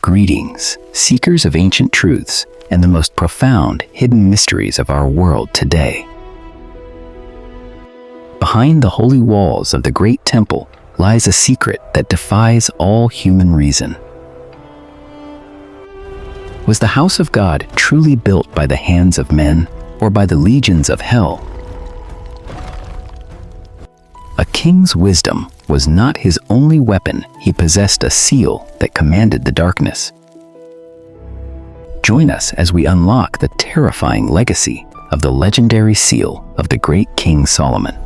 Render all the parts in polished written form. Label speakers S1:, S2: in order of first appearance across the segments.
S1: Greetings, seekers of ancient truths and the most profound hidden mysteries of our world today. Behind the holy walls of the great temple lies a secret that defies all human reason. Was the house of God truly built by the hands of men or by the legions of hell? A king's wisdom was not his only weapon. He possessed a seal that commanded the darkness. Join us as we unlock the terrifying legacy of the legendary seal of the great King Solomon.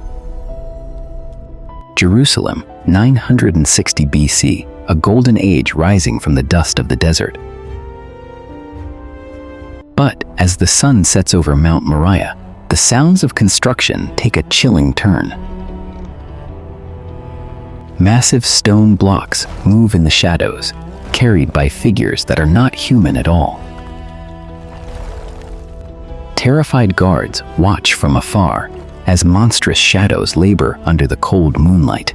S1: Jerusalem, 960 BC, a golden age rising from the dust of the desert. But as the sun sets over Mount Moriah, the sounds of construction take a chilling turn. Massive stone blocks move in the shadows, carried by figures that are not human at all. Terrified guards watch from afar as monstrous shadows labor under the cold moonlight.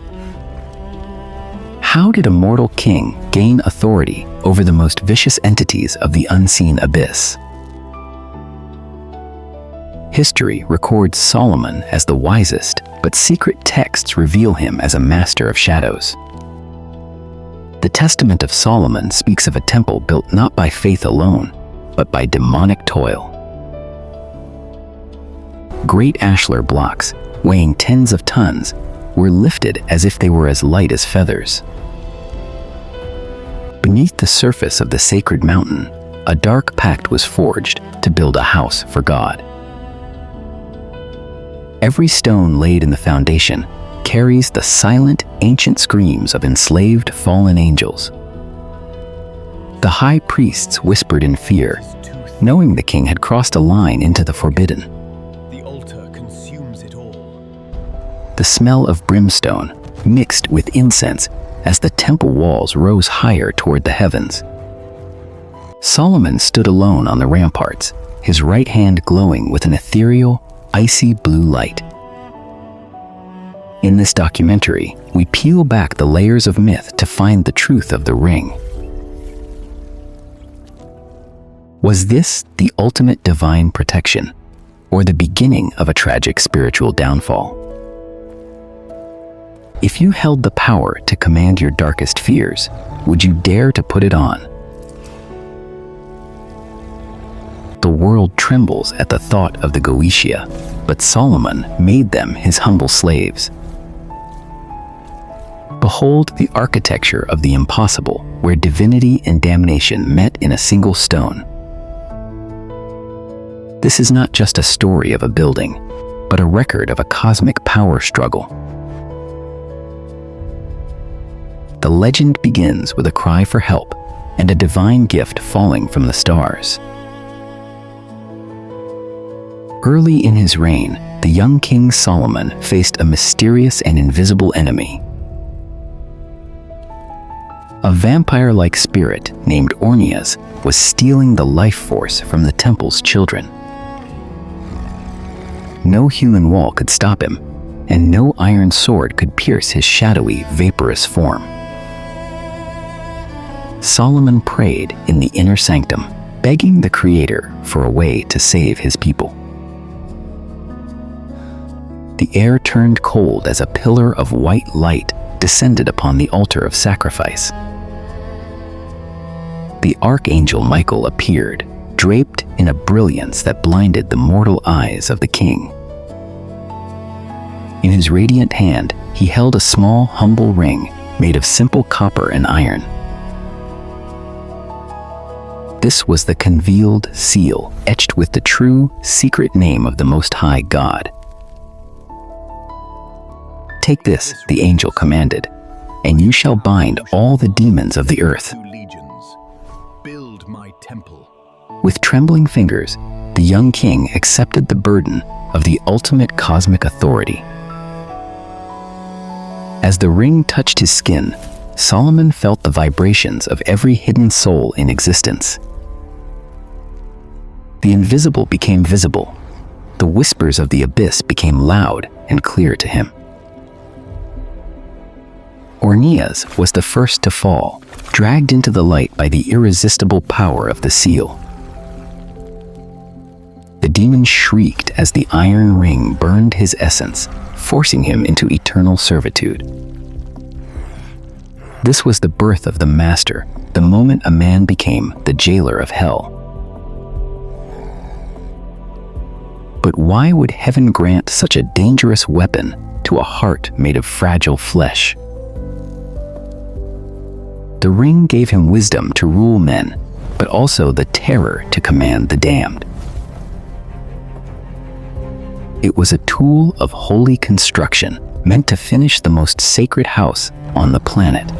S1: How did a mortal king gain authority over the most vicious entities of the unseen abyss? History records Solomon as the wisest, but secret texts reveal him as a master of shadows. The Testament of Solomon speaks of a temple built not by faith alone, but by demonic toil. Great ashlar blocks, weighing tens of tons, were lifted as if they were as light as feathers. Beneath the surface of the sacred mountain, a dark pact was forged to build a house for God. Every stone laid in the foundation carries the silent, ancient screams of enslaved fallen angels. The high priests whispered in fear, knowing the king had crossed a line into the forbidden.
S2: The altar consumes it all.
S1: The smell of brimstone mixed with incense as the temple walls rose higher toward the heavens. Solomon stood alone on the ramparts, his right hand glowing with an ethereal, icy blue light. In this documentary, we peel back the layers of myth to find the truth of the ring. Was this the ultimate divine protection, or the beginning of a tragic spiritual downfall? If you held the power to command your darkest fears, would you dare to put it on? The world trembles at the thought of the Goetia, but Solomon made them his humble slaves. Behold the architecture of the impossible, where divinity and damnation met in a single stone. This is not just a story of a building, but a record of a cosmic power struggle. The legend begins with a cry for help and a divine gift falling from the stars. Early in his reign, the young King Solomon faced a mysterious and invisible enemy. A vampire-like spirit named Ornias was stealing the life force from the temple's children. No human wall could stop him, and no iron sword could pierce his shadowy, vaporous form. Solomon prayed in the inner sanctum, begging the Creator for a way to save his people. The air turned cold as a pillar of white light descended upon the altar of sacrifice. The Archangel Michael appeared, draped in a brilliance that blinded the mortal eyes of the king. In his radiant hand, he held a small, humble ring made of simple copper and iron. This was the concealed seal, etched with the true, secret name of the Most High God. "Take this," the angel commanded, "and you shall bind all the demons of the earth."
S2: Build my temple.
S1: With trembling fingers, the young king accepted the burden of the ultimate cosmic authority. As the ring touched his skin, Solomon felt the vibrations of every hidden soul in existence. The invisible became visible. The whispers of the abyss became loud and clear to him. Ornias was the first to fall, dragged into the light by the irresistible power of the seal. The demon shrieked as the iron ring burned his essence, forcing him into eternal servitude. This was the birth of the master, the moment a man became the jailer of hell. But why would heaven grant such a dangerous weapon to a heart made of fragile flesh? The ring gave him wisdom to rule men, but also the terror to command the damned. It was a tool of holy construction, meant to finish the most sacred house on the planet.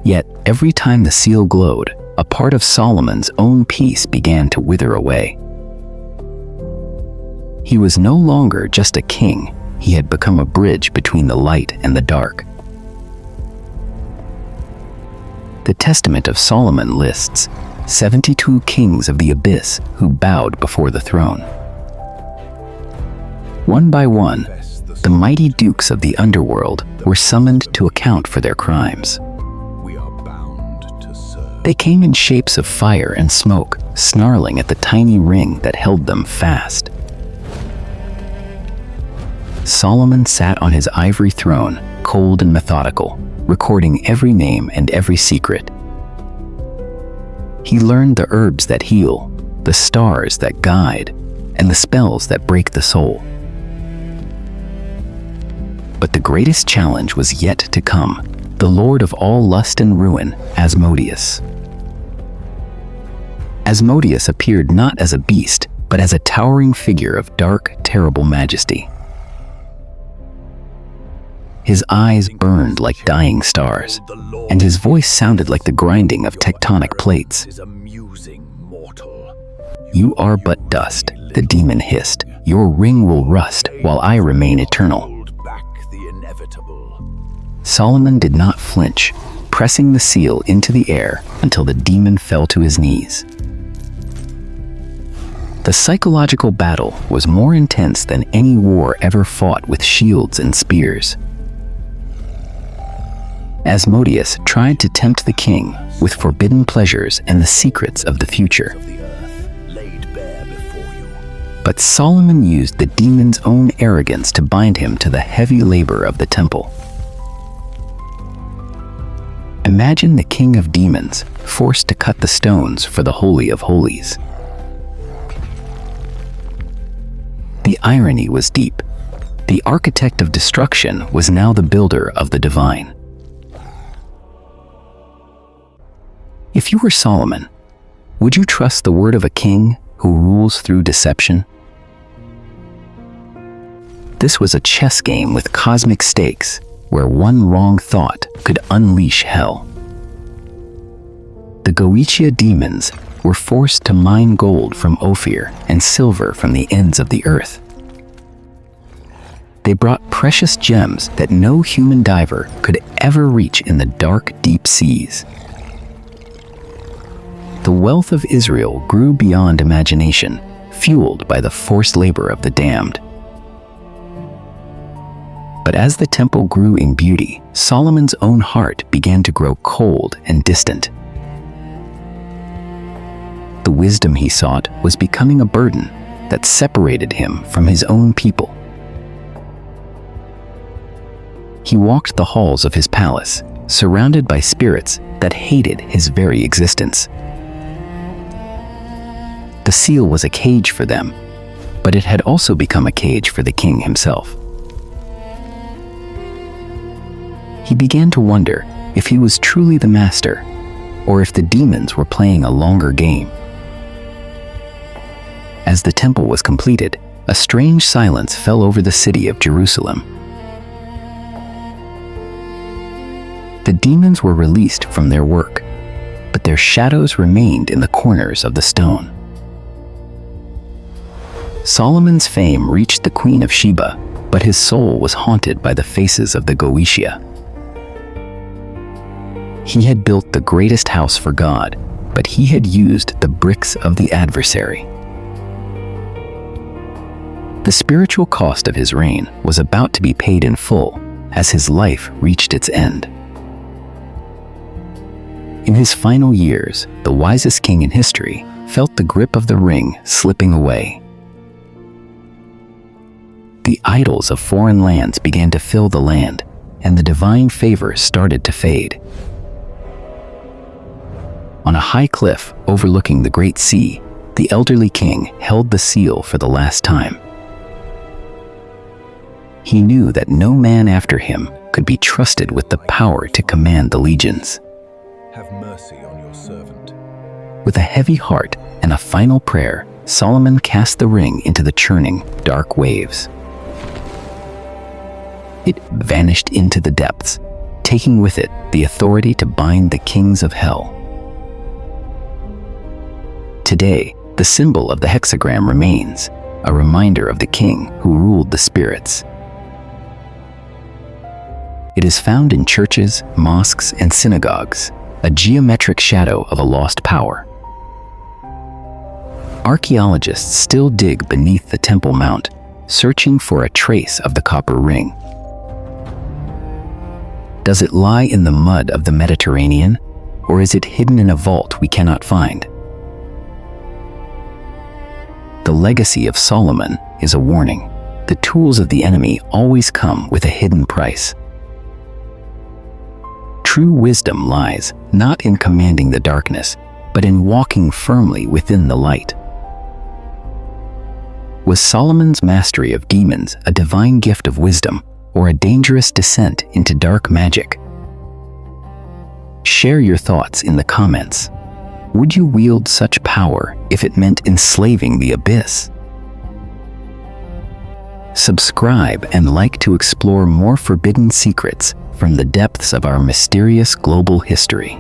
S1: Yet, every time the seal glowed, a part of Solomon's own peace began to wither away. He was no longer just a king, he had become a bridge between the light and the dark. The Testament of Solomon lists 72 kings of the abyss who bowed before the throne. One by one, the mighty dukes of the underworld were summoned to account for their crimes. They came in shapes of fire and smoke, snarling at the tiny ring that held them fast. Solomon sat on his ivory throne, cold and methodical, recording every name and every secret. He learned the herbs that heal, the stars that guide, and the spells that break the soul. But the greatest challenge was yet to come, the lord of all lust and ruin, Asmodeus. Asmodeus appeared not as a beast, but as a towering figure of dark, terrible majesty. His eyes burned like dying stars, and his voice sounded like the grinding of tectonic plates. "You are but dust," the demon hissed. "Your ring will rust while I remain eternal." Solomon did not flinch, pressing the seal into the air until the demon fell to his knees. The psychological battle was more intense than any war ever fought with shields and spears. Asmodeus tried to tempt the king with forbidden pleasures and the secrets of the future. But Solomon used the demon's own arrogance to bind him to the heavy labor of the temple. Imagine the king of demons forced to cut the stones for the Holy of Holies. The irony was deep. The architect of destruction was now the builder of the divine. If you were Solomon, would you trust the word of a king who rules through deception? This was a chess game with cosmic stakes, where one wrong thought could unleash hell. The Goetia demons were forced to mine gold from Ophir and silver from the ends of the earth. They brought precious gems that no human diver could ever reach in the dark, deep seas. The wealth of Israel grew beyond imagination, fueled by the forced labor of the damned. But as the temple grew in beauty, Solomon's own heart began to grow cold and distant. The wisdom he sought was becoming a burden that separated him from his own people. He walked the halls of his palace, surrounded by spirits that hated his very existence. The seal was a cage for them, but it had also become a cage for the king himself. He began to wonder if he was truly the master, or if the demons were playing a longer game. As the temple was completed, a strange silence fell over the city of Jerusalem. The demons were released from their work, but their shadows remained in the corners of the stone. Solomon's fame reached the Queen of Sheba, but his soul was haunted by the faces of the Goetia. He had built the greatest house for God, but he had used the bricks of the adversary. The spiritual cost of his reign was about to be paid in full as his life reached its end. In his final years, the wisest king in history felt the grip of the ring slipping away. The idols of foreign lands began to fill the land, and the divine favor started to fade. On a high cliff overlooking the Great Sea, the elderly king held the seal for the last time. He knew that no man after him could be trusted with the power to command the legions.
S2: Have mercy on your servant.
S1: With a heavy heart and a final prayer, Solomon cast the ring into the churning, dark waves. It vanished into the depths, taking with it the authority to bind the kings of hell. Today, the symbol of the hexagram remains, a reminder of the king who ruled the spirits. It is found in churches, mosques, and synagogues, a geometric shadow of a lost power. Archaeologists still dig beneath the Temple Mount, searching for a trace of the copper ring. Does it lie in the mud of the Mediterranean, or is it hidden in a vault we cannot find? The legacy of Solomon is a warning. The tools of the enemy always come with a hidden price. True wisdom lies not in commanding the darkness, but in walking firmly within the light. Was Solomon's mastery of demons a divine gift of wisdom, or a dangerous descent into dark magic? Share your thoughts in the comments. Would you wield such power if it meant enslaving the abyss? Subscribe and like to explore more forbidden secrets from the depths of our mysterious global history.